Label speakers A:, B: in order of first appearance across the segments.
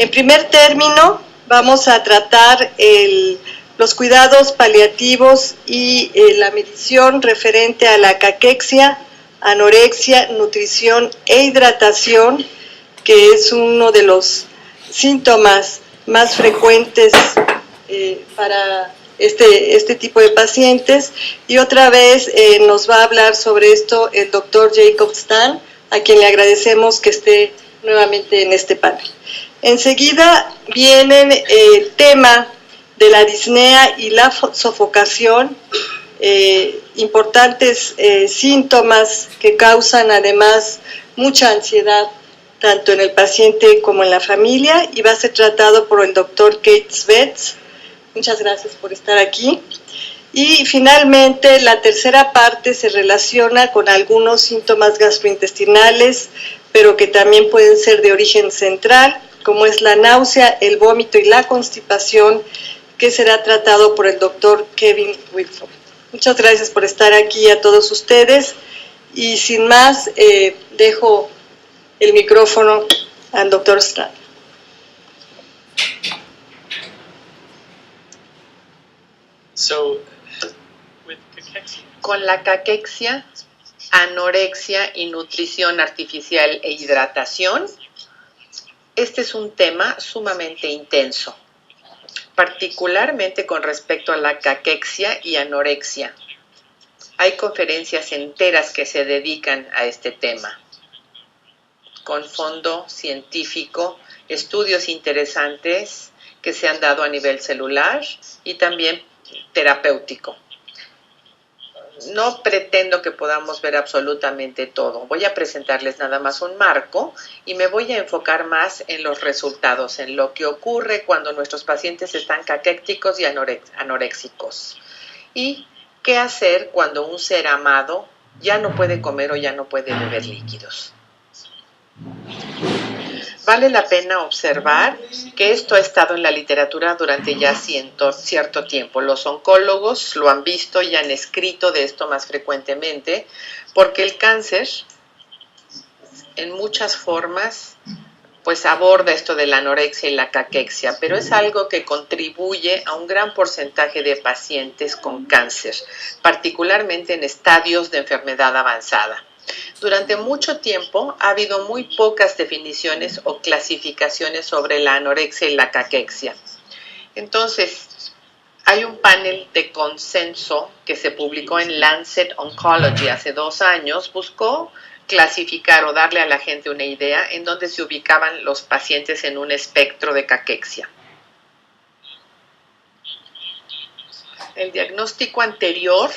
A: En primer término, vamos a tratar los cuidados paliativos y la medición referente a la caquexia, anorexia, nutrición e hidratación, que es uno de los síntomas más frecuentes para este tipo de pacientes. Y otra vez nos va a hablar sobre esto el doctor Jacob Stan, a quien le agradecemos que esté nuevamente en este panel. Enseguida viene el tema de la disnea y la sofocación, importantes síntomas que causan además mucha ansiedad tanto en el paciente como en la familia, y va a ser tratado por el doctor Kate Svetz. Muchas gracias por estar aquí. Y finalmente la tercera parte se relaciona con algunos síntomas gastrointestinales, pero que también pueden ser de origen central, como es la náusea, el vómito y la constipación, que será tratado por el doctor Kevin Wilford. Muchas gracias por estar aquí a todos ustedes, y sin más, dejo el micrófono al doctor Strand.
B: Con la caquexia, anorexia y nutrición artificial e hidratación, este es un tema sumamente intenso, particularmente con respecto a la caquexia y anorexia. Hay conferencias enteras que se dedican a este tema, con fondo científico, estudios interesantes que se han dado a nivel celular y también terapéutico. No pretendo que podamos ver absolutamente todo. Voy a presentarles nada más un marco y me voy a enfocar más en los resultados, en lo que ocurre cuando nuestros pacientes están caquécticos y anoréxicos. Y qué hacer cuando un ser amado ya no puede comer o ya no puede beber líquidos. Vale la pena observar que esto ha estado en la literatura durante ya cierto tiempo. Los oncólogos lo han visto y han escrito de esto más frecuentemente, porque el cáncer, en muchas formas, pues aborda esto de la anorexia y la caquexia, pero es algo que contribuye a un gran porcentaje de pacientes con cáncer, particularmente en estadios de enfermedad avanzada. Durante mucho tiempo ha habido muy pocas definiciones o clasificaciones sobre la anorexia y la caquexia. Entonces, hay un panel de consenso que se publicó en Lancet Oncology hace 2 años, buscó clasificar o darle a la gente una idea en dónde se ubicaban los pacientes en un espectro de caquexia. El diagnóstico anterior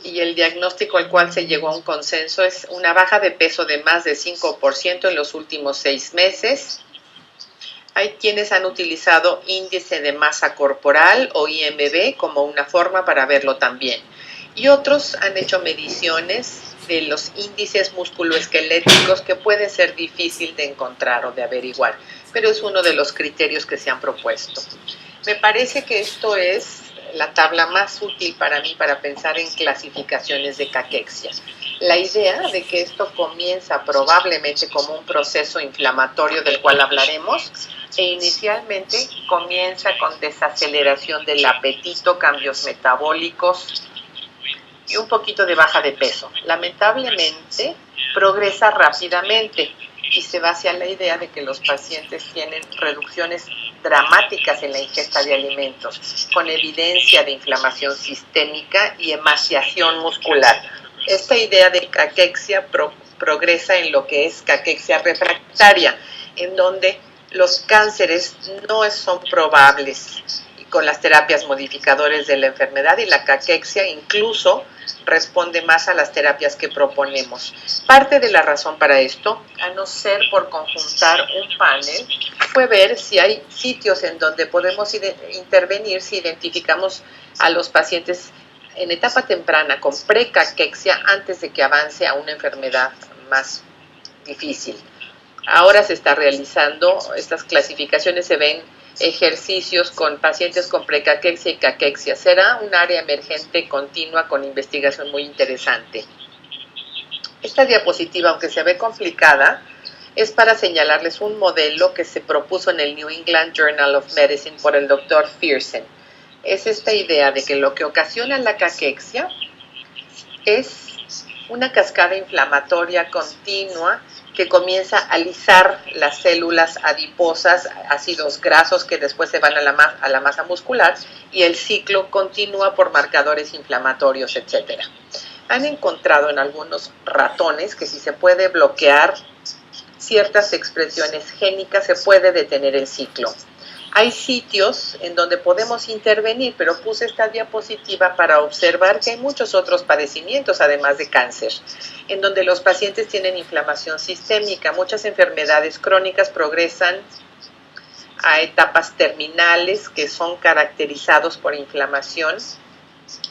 B: y el diagnóstico al cual se llegó a un consenso es una baja de peso de más de 5% en los últimos 6 meses. Hay quienes han utilizado índice de masa corporal o IMB como una forma para verlo también. Y otros han hecho mediciones de los índices musculoesqueléticos, que puede ser difícil de encontrar o de averiguar, pero es uno de los criterios que se han propuesto. Me parece que esto es la tabla más útil para mí para pensar en clasificaciones de caquexia. La idea de que esto comienza probablemente como un proceso inflamatorio del cual hablaremos, e inicialmente comienza con desaceleración del apetito, cambios metabólicos y un poquito de baja de peso. Lamentablemente progresa rápidamente y se va hacia la idea de que los pacientes tienen reducciones dramáticas en la ingesta de alimentos, con evidencia de inflamación sistémica y emaciación muscular. Esta idea de caquexia progresa en lo que es caquexia refractaria, en donde los cánceres no son probables con las terapias modificadores de la enfermedad, y la caquexia incluso responde más a las terapias que proponemos. Parte de la razón para esto, a no ser por conjuntar un panel, fue ver si hay sitios en donde podemos intervenir si identificamos a los pacientes en etapa temprana con precaquexia antes de que avance a una enfermedad más difícil. Ahora se está realizando estas clasificaciones, se ven ejercicios con pacientes con precaquexia y caquexia. Será un área emergente continua con investigación muy interesante. Esta diapositiva, aunque se ve complicada, es para señalarles un modelo que se propuso en el New England Journal of Medicine por el doctor Pearson. Es esta idea de que lo que ocasiona la caquexia es una cascada inflamatoria continua que comienza a lisar las células adiposas, ácidos grasos que después se van a la masa muscular, y el ciclo continúa por marcadores inflamatorios, etc. Han encontrado en algunos ratones que si se puede bloquear ciertas expresiones génicas se puede detener el ciclo. Hay sitios en donde podemos intervenir, pero puse esta diapositiva para observar que hay muchos otros padecimientos, además de cáncer, en donde los pacientes tienen inflamación sistémica. Muchas enfermedades crónicas progresan a etapas terminales que son caracterizados por inflamación,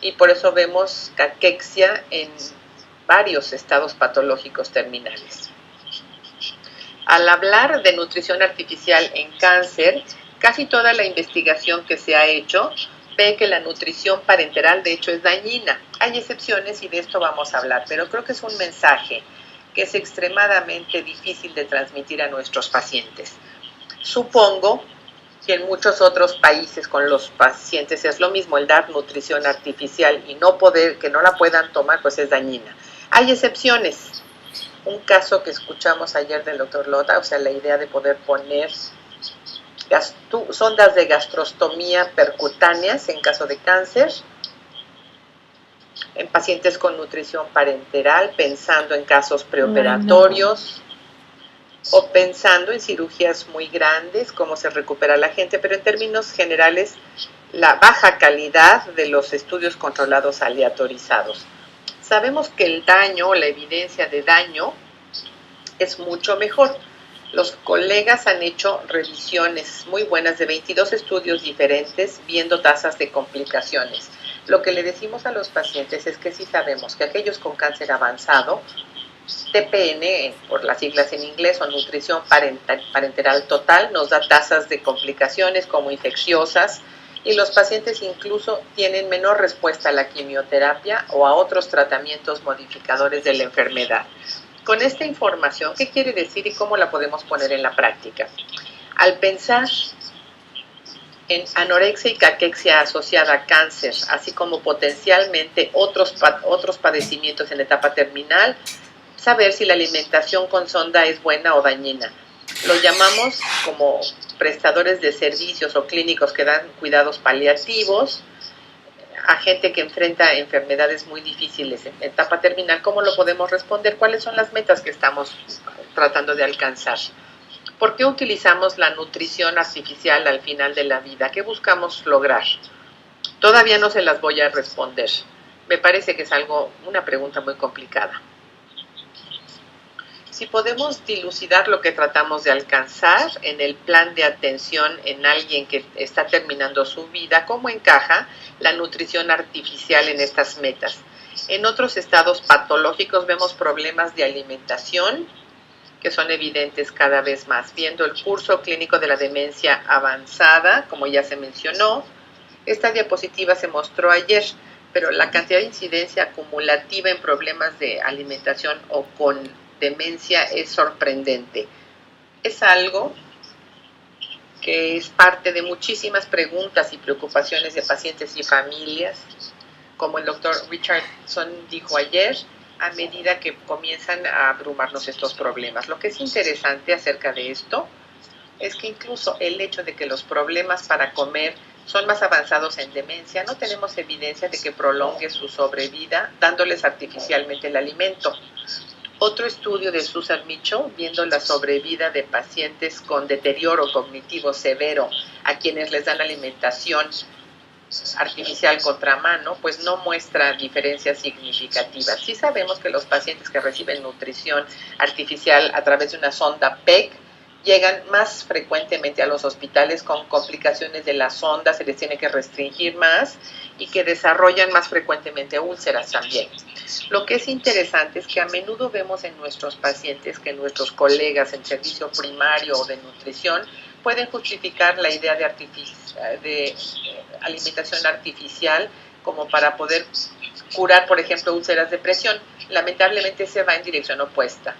B: y por eso vemos caquexia en varios estados patológicos terminales. Al hablar de nutrición artificial en cáncer, casi toda la investigación que se ha hecho ve que la nutrición parenteral de hecho es dañina. Hay excepciones y de esto vamos a hablar, pero creo que es un mensaje que es extremadamente difícil de transmitir a nuestros pacientes. Supongo que en muchos otros países con los pacientes es lo mismo, el dar nutrición artificial y que no la puedan tomar, pues es dañina. Hay excepciones. Un caso que escuchamos ayer del doctor Lota, o sea, la idea de poder poner sondas de gastrostomía percutáneas en caso de cáncer, en pacientes con nutrición parenteral, pensando en casos preoperatorios, o pensando en cirugías muy grandes, cómo se recupera la gente, pero en términos generales, la baja calidad de los estudios controlados aleatorizados. Sabemos que el daño, la evidencia de daño, es mucho mejor. Los colegas han hecho revisiones muy buenas de 22 estudios diferentes viendo tasas de complicaciones. Lo que le decimos a los pacientes es que sí sabemos que aquellos con cáncer avanzado, TPN, por las siglas en inglés, o nutrición parenteral total, nos da tasas de complicaciones como infecciosas, y los pacientes incluso tienen menor respuesta a la quimioterapia o a otros tratamientos modificadores de la enfermedad. Con esta información, ¿qué quiere decir y cómo la podemos poner en la práctica? Al pensar en anorexia y caquexia asociada a cáncer, así como potencialmente otros padecimientos en etapa terminal, saber si la alimentación con sonda es buena o dañina. Lo llamamos como prestadores de servicios o clínicos que dan cuidados paliativos a gente que enfrenta enfermedades muy difíciles en etapa terminal. ¿Cómo lo podemos responder? ¿Cuáles son las metas que estamos tratando de alcanzar? ¿Por qué utilizamos la nutrición artificial al final de la vida? ¿Qué buscamos lograr? Todavía no se las voy a responder. Me parece que es una pregunta muy complicada. Si podemos dilucidar lo que tratamos de alcanzar en el plan de atención en alguien que está terminando su vida, ¿cómo encaja la nutrición artificial en estas metas? En otros estados patológicos vemos problemas de alimentación que son evidentes cada vez más. Viendo el curso clínico de la demencia avanzada, como ya se mencionó, esta diapositiva se mostró ayer, pero la cantidad de incidencia acumulativa en problemas de alimentación o con demencia es sorprendente. Es algo que es parte de muchísimas preguntas y preocupaciones de pacientes y familias, como el doctor Richardson dijo ayer, a medida que comienzan a abrumarnos estos problemas. Lo que es interesante acerca de esto es que incluso el hecho de que los problemas para comer son más avanzados en demencia, no tenemos evidencia de que prolongue su sobrevida dándoles artificialmente el alimento. Otro estudio de Susan Mitchell, viendo la sobrevida de pacientes con deterioro cognitivo severo a quienes les dan alimentación artificial contramano, pues no muestra diferencias significativas. Sí sabemos que los pacientes que reciben nutrición artificial a través de una sonda PEG llegan más frecuentemente a los hospitales con complicaciones de la sonda, se les tiene que restringir más y que desarrollan más frecuentemente úlceras también. Lo que es interesante es que a menudo vemos en nuestros pacientes que nuestros colegas en servicio primario o de nutrición pueden justificar la idea de alimentación artificial como para poder curar, por ejemplo, úlceras de presión. Lamentablemente se va en dirección opuesta.